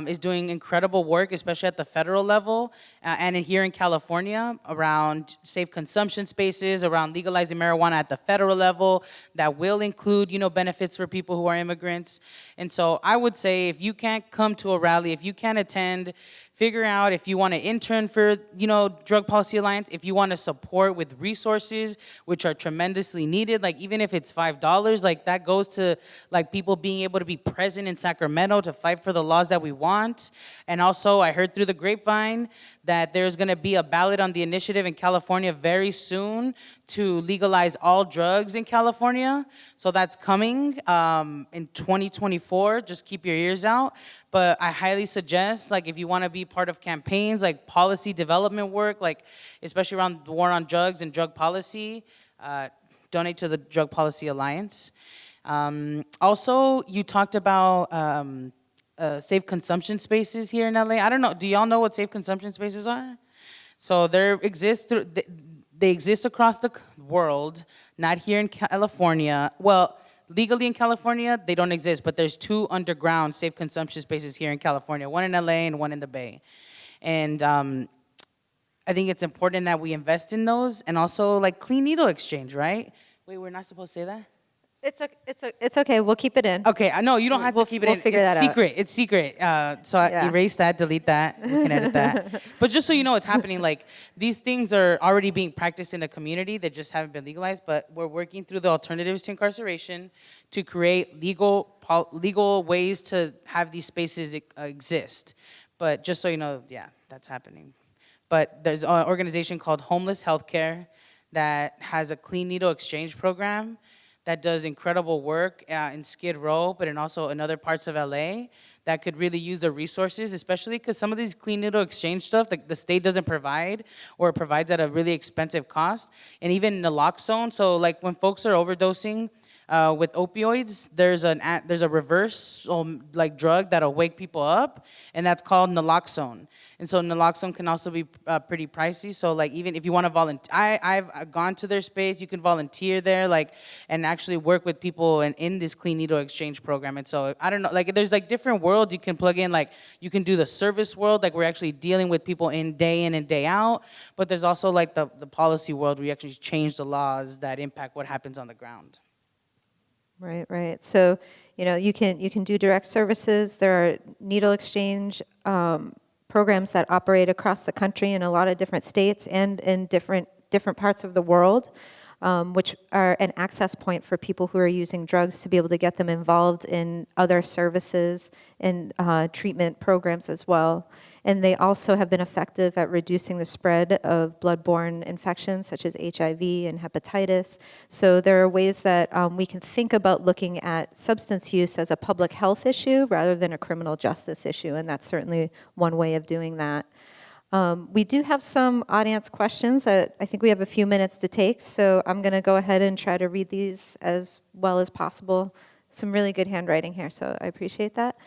is doing incredible work, especially at the federal level and here in California around safe consumption spaces, around legalizing marijuana at the federal level that will include, benefits for people who are immigrants. And so I would say if you can't come to a rally, if you can't attend, figure out if you want to intern for, Drug Policy Alliance, if you want to support with resources, which are tremendously needed, like even if it's $5, like that goes to like people being able to be present in Sacramento to fight for the laws that we want. And also I heard through the grapevine that there's going to be a ballot on the initiative in California very soon to legalize all drugs in California. So that's coming in 2024. Just keep your ears out. But I highly suggest, like, if you want to be part of campaigns, like policy development work, like especially around the war on drugs and drug policy, donate to the Drug Policy Alliance. Also, you talked about safe consumption spaces here in LA. I don't know, do y'all know what safe consumption spaces are? So they exist across the world, not here in California. Well, legally in California, they don't exist, but there's 2 underground safe consumption spaces here in California, one in LA and one in the Bay. And I think it's important that we invest in those, and also like clean needle exchange, right? Wait, we're not supposed to say that? It's okay. We'll keep it in. Okay, I know you don't have to keep it in. We'll figure that out. It's secret. So I erase that, delete that. We can edit that. But just so you know what's happening, like these things are already being practiced in the community. They just haven't been legalized. But we're working through the alternatives to incarceration to create legal ways to have these spaces exist. But just so you know, yeah, that's happening. But there's an organization called Homeless Healthcare that has a clean needle exchange program that does incredible work in Skid Row, but also in other parts of LA that could really use the resources, especially because some of these clean needle exchange stuff, the state doesn't provide, or it provides at a really expensive cost. And even naloxone, so like when folks are overdosing with opioids, there's a reverse like drug that'll wake people up, and that's called naloxone. And so naloxone can also be pretty pricey. So like even if you want to volunteer, I've gone to their space. You can volunteer there, like, and actually work with people in this clean needle exchange program. And so I don't know, like there's like different worlds you can plug in. Like you can do the service world, like we're actually dealing with people in and day out. But there's also like the policy world where you actually change the laws that impact what happens on the ground. Right. So, you can do direct services. There are needle exchange programs that operate across the country in a lot of different states and in different parts of the world, which are an access point for people who are using drugs to be able to get them involved in other services and treatment programs as well. And they also have been effective at reducing the spread of bloodborne infections such as HIV and hepatitis. So there are ways that we can think about looking at substance use as a public health issue rather than a criminal justice issue, and that's certainly one way of doing that. We do have some audience questions that I think we have a few minutes to take, so I'm going to go ahead and try to read these as well as possible. Some really good handwriting here, so I appreciate that.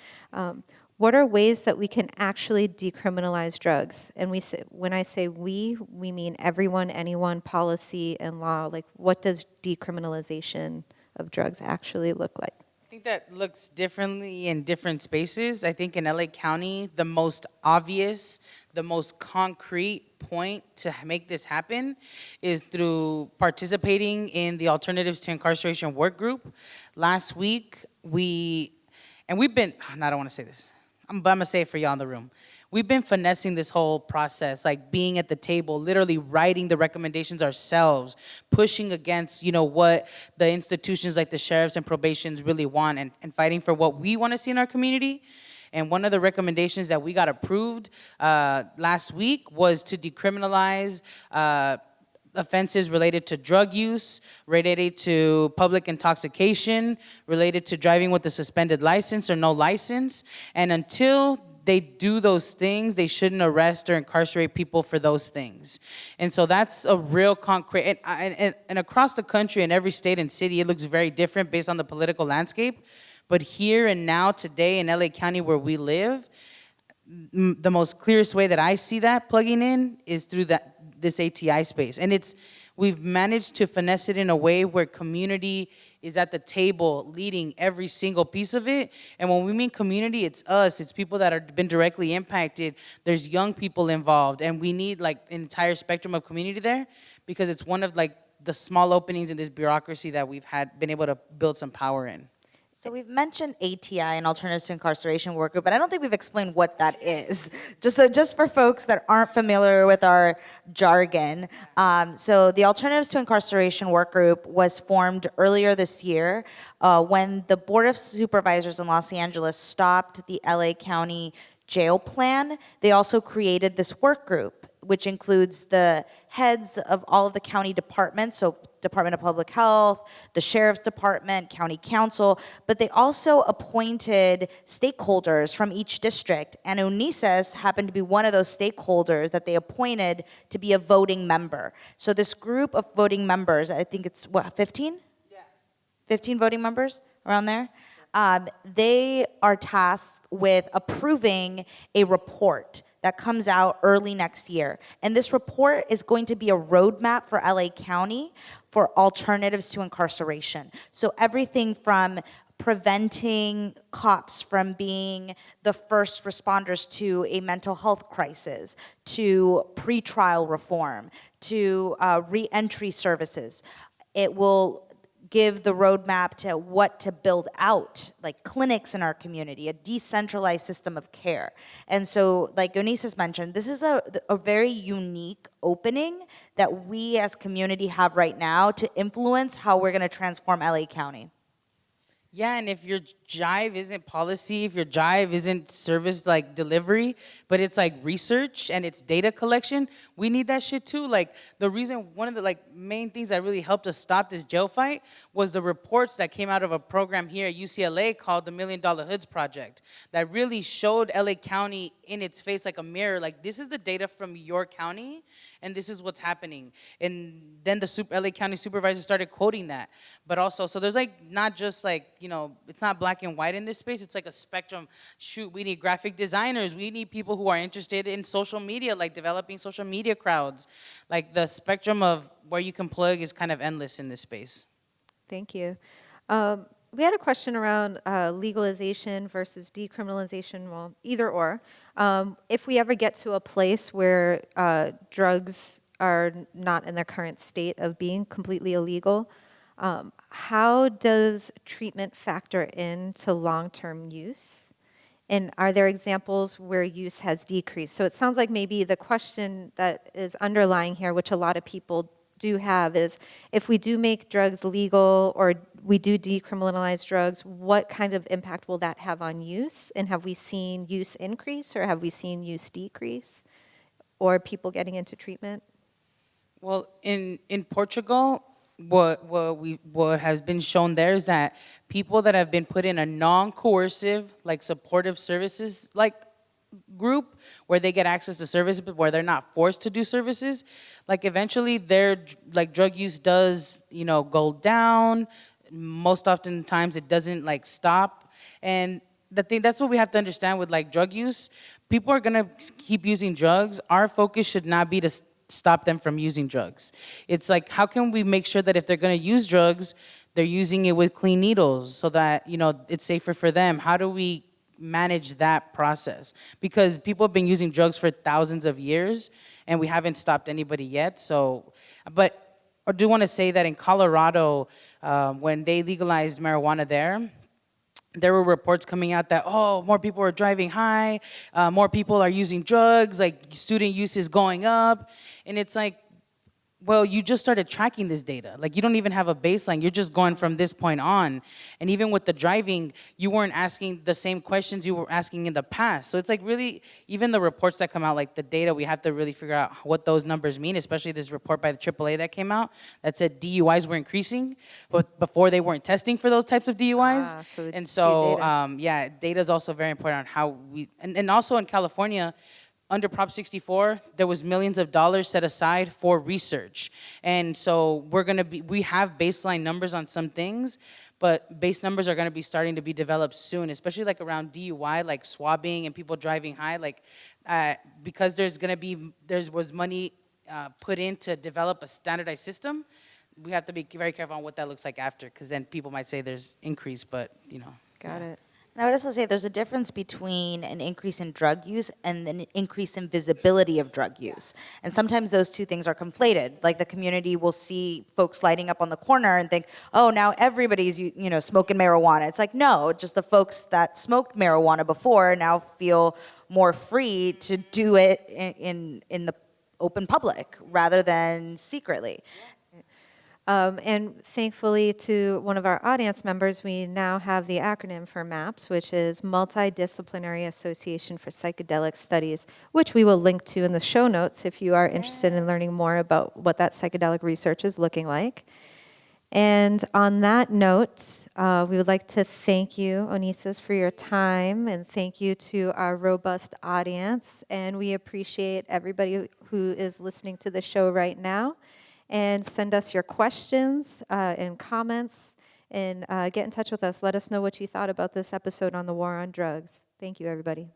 What are ways that we can actually decriminalize drugs? And when I say we mean everyone, anyone, policy, and law. Like, what does decriminalization of drugs actually look like? I think that looks differently in different spaces. I think in LA County, the most obvious, the most concrete point to make this happen is through participating in the Alternatives to Incarceration work group. Last week, I don't want to say this, but I'm going to say it for y'all in the room. We've been finessing this whole process, like being at the table, literally writing the recommendations ourselves, pushing against, what the institutions like the sheriffs and probations really want, and fighting for what we want to see in our community. And one of the recommendations that we got approved last week was to decriminalize offenses related to drug use, related to public intoxication, related to driving with a suspended license or no license. And until they do those things, they shouldn't arrest or incarcerate people for those things. And so that's a real concrete, and across the country in every state and city, it looks very different based on the political landscape. But here and now, today in LA County where we live, the most clearest way that I see that plugging in is through this ATI space. And we've managed to finesse it in a way where community is at the table leading every single piece of it. And when we mean community, it's us, it's people that have been directly impacted. There's young people involved, and we need like an entire spectrum of community there, because it's one of like the small openings in this bureaucracy that we've been able to build some power in. So we've mentioned ATI, an Alternatives to Incarceration work group, but I don't think we've explained what that is. Just for folks that aren't familiar with our jargon. So the Alternatives to Incarceration work group was formed earlier this year when the Board of Supervisors in Los Angeles stopped the LA County jail plan. They also created this work group, which includes the heads of all of the county departments, so Department of Public Health, the Sheriff's Department, County Council, but they also appointed stakeholders from each district, and Eunisses happened to be one of those stakeholders that they appointed to be a voting member. So this group of voting members, I think it's, 15? Yeah. 15 voting members, around there? They are tasked with approving a report that comes out early next year. And this report is going to be a roadmap for LA County for alternatives to incarceration. So everything from preventing cops from being the first responders to a mental health crisis, to pretrial reform, to re-entry services. It will give the roadmap to what to build out, like clinics in our community, a decentralized system of care. And so, like Eunisses mentioned, this is a very unique opening that we as community have right now to influence how we're gonna transform LA County. Yeah, and if your jive isn't policy, if your jive isn't service like delivery, but it's like research and it's data collection, we need that shit too. Like the reason, one of the like main things that really helped us stop this jail fight was the reports that came out of a program here at UCLA called the $1 Million Hoods Project that really showed LA County in its face like a mirror, like this is the data from your county and this is what's happening. And then the LA County supervisor started quoting that. But also, so there's like not just like, you know, it's not black and white in this space, it's like a spectrum. Shoot, we need graphic designers, we need people who are interested in social media, like developing social media crowds. Like the spectrum of where you can plug is kind of endless in this space. Thank you. We had a question around legalization versus decriminalization, well, either or. If we ever get to a place where drugs are not in their current state of being completely illegal, how does treatment factor into long-term use? And are there examples where use has decreased? So it sounds like maybe the question that is underlying here, which a lot of people do have, is if we do make drugs legal or we do decriminalize drugs, what kind of impact will that have on use? And have we seen use increase or have we seen use decrease? Or people getting into treatment? Well, in Portugal, what has been shown there is that people that have been put in a non-coercive, like supportive services, like group where they get access to services but where they're not forced to do services, like eventually their like drug use does, you know, go down. Most often times it doesn't like stop. And the thing, that's what we have to understand with like drug use. People are gonna keep using drugs. Our focus should not be to stop them from using drugs. It's like, how can we make sure that if they're gonna use drugs, they're using it with clean needles so that, you know, it's safer for them? How do we manage that process? Because people have been using drugs for thousands of years and we haven't stopped anybody yet. So, but I do want to say that in Colorado, when they legalized marijuana there were reports coming out that, oh, more people are driving high, more people are using drugs, like student use is going up. And it's like, well, you just started tracking this data. Like, you don't even have a baseline. You're just going from this point on. And even with the driving, you weren't asking the same questions you were asking in the past. So it's like really, even the reports that come out, like the data, we have to really figure out what those numbers mean, especially this report by the AAA that came out that said DUIs were increasing, but before they weren't testing for those types of DUIs. And so, yeah, data is also very important on how we, and also in California, under Prop 64, there was millions of dollars set aside for research. And so we have baseline numbers on some things, but base numbers are gonna be starting to be developed soon, especially like around DUI, like swabbing and people driving high, like because there was money put in to develop a standardized system. We have to be very careful on what that looks like after, because then people might say there's increase, but you know. Got it. And I would also say there's a difference between an increase in drug use and an increase in visibility of drug use. And sometimes those two things are conflated. Like the community will see folks lighting up on the corner and think, oh, now everybody's smoking marijuana. It's like, no, just the folks that smoked marijuana before now feel more free to do it in the open public rather than secretly. And thankfully to one of our audience members, we now have the acronym for MAPS, which is Multidisciplinary Association for Psychedelic Studies, which we will link to in the show notes if you are interested in learning more about what that psychedelic research is looking like. And on that note, we would like to thank you, Eunisses, for your time, and thank you to our robust audience. And we appreciate everybody who is listening to the show right now. And send us your questions and comments, and get in touch with us. Let us know what you thought about this episode on the war on drugs. Thank you, everybody.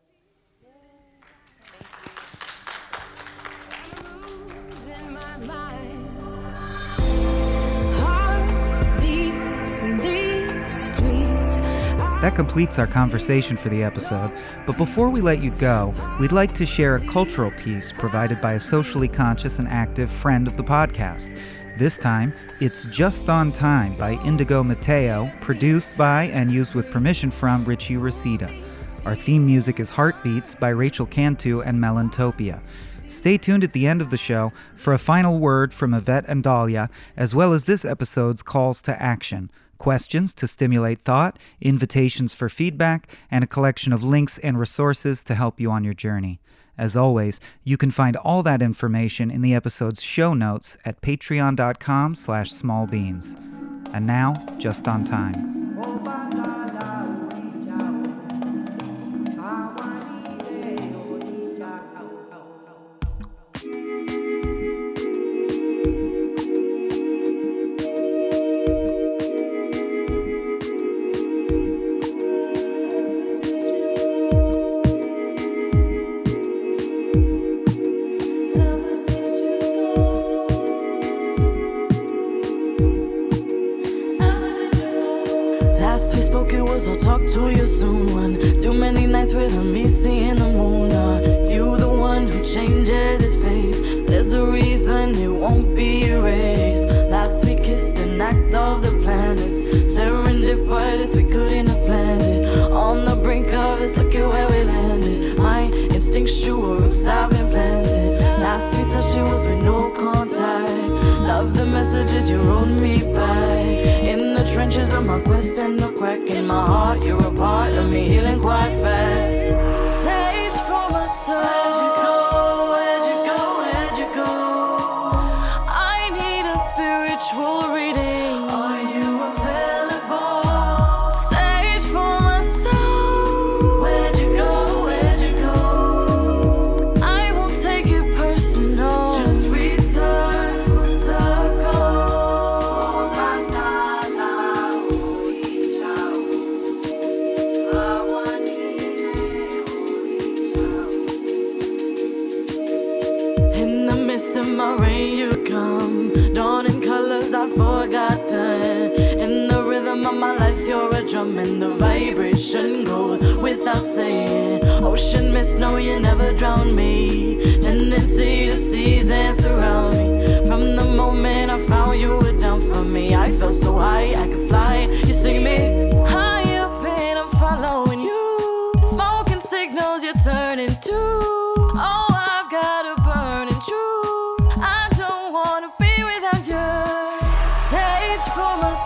That completes our conversation for the episode, but before we let you go, we'd like to share a cultural piece provided by a socially conscious and active friend of the podcast. This time, it's Just on Time by Indigo Mateo, produced by and used with permission from Richie Reseda. Our theme music is Heartbeats by Rachael Cantu and Melantopia. Stay tuned at the end of the show for a final word from Ivette and Dahlia, as well as this episode's calls to action. Questions to stimulate thought, invitations for feedback, and a collection of links and resources to help you on your journey. As always, you can find all that information in the episode's show notes at patreon.com/smallbeans. And now, Just on Time. I'll talk to you soon. One too many nights without me seeing the moon. You the one who changes his face. There's the reason it won't be erased. Last we kissed an act of the planets. Serendipitous, we couldn't have planned it. On the brink of this, look at where we landed. My instinctual roots have been planted. Last we touched it was with no contact. Love the messages you wrote me back. In the trenches of my quest and no crack in my heart, you're a part of me healing quite fast. Sage from a soul. Where'd you go? Where'd you go? Where'd you go? I need a spiritual reading. Are you available? Sage from my soul. Where'd you go? Where'd you go? I won't take it personal. Just return full circle. In the midst of my rain you come, dawn in colors I've forgotten. In the rhythm of my life you're a drum, and the vibration goes without saying. Ocean mist, no you never drown me. Tendency to seize and surround me. From the moment I found you were down for me, I felt so high I could fly. You sing me high up and I'm following you. Smoking signals you're turning to. Oh, I've got a burning true. I don't wanna be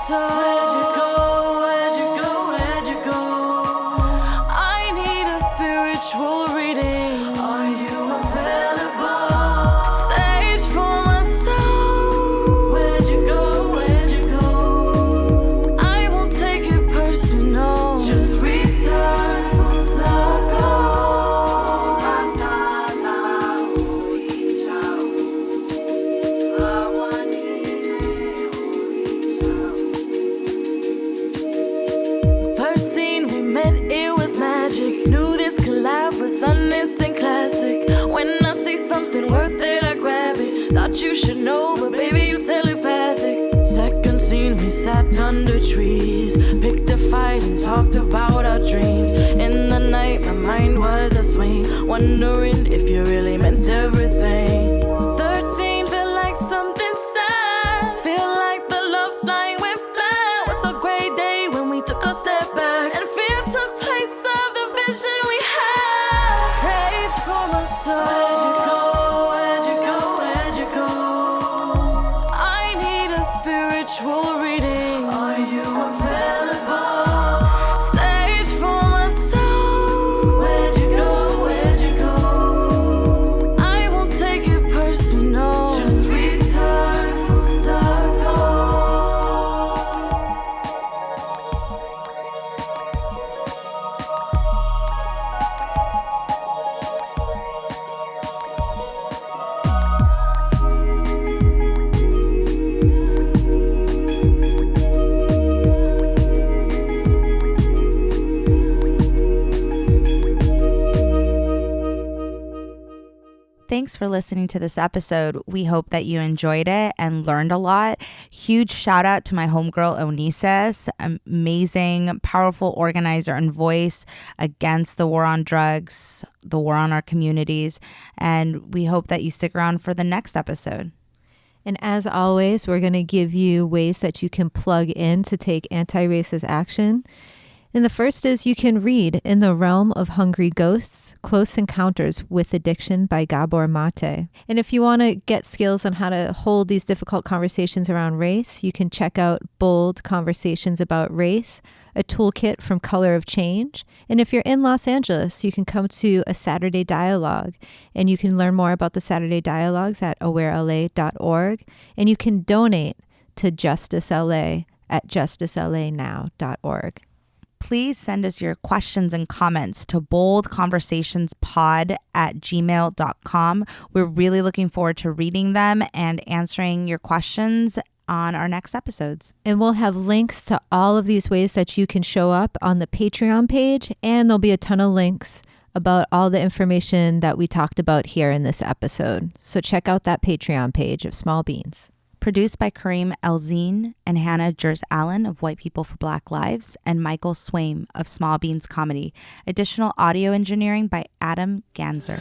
soul. Where'd you go? Where'd you go? Where'd you go? I need a spiritual reading. Are you available? Sage for my soul. Where'd you go? Where'd you go? I won't take it personal. Just return full circle. First scene we met, it was magic. Knew this collab was an instant classic. When I see something worth it, I grab it. Thought you should know, but baby, you telepathic. Second scene, we sat under trees, picked a fight and talked about our dreams. In the night, my mind was a swing, wondering if you really meant everything. Third scene, felt like something sad. Feel like the love line went flat. Was a great day when we took a step back, and fear took place of the vision we had. Sage for my soul. Where'd you go? Where'd you go? Where'd you go? I need a spiritual reading. Are you available? Sage for my soul. Where'd you go? Where'd you go? I won't take it personal. Just return full circle. Thanks for listening to this episode. We hope that you enjoyed it and learned a lot. Huge shout out to my homegirl, Eunisses. Amazing, powerful organizer and voice against the war on drugs, the war on our communities. And we hope that you stick around for the next episode. And as always, we're going to give you ways that you can plug in to take anti-racist action. And the first is you can read In the Realm of Hungry Ghosts, Close Encounters with Addiction by Gabor Mate. And if you want to get skills on how to hold these difficult conversations around race, you can check out Bold Conversations About Race, a toolkit from Color of Change. And if you're in Los Angeles, you can come to a Saturday Dialogue, and you can learn more about the Saturday Dialogues at awarela.org. And you can donate to Justice LA at justicela.now.org. Please send us your questions and comments to boldconversationspod@gmail.com. We're really looking forward to reading them and answering your questions on our next episodes. And we'll have links to all of these ways that you can show up on the Patreon page, and there'll be a ton of links about all the information that we talked about here in this episode. So check out that Patreon page of Small Beans. Produced by Kareem Elzine and Hannah Jers Allen of White People for Black Lives and Michael Swaim of Small Beans Comedy. Additional audio engineering by Adam Ganzer.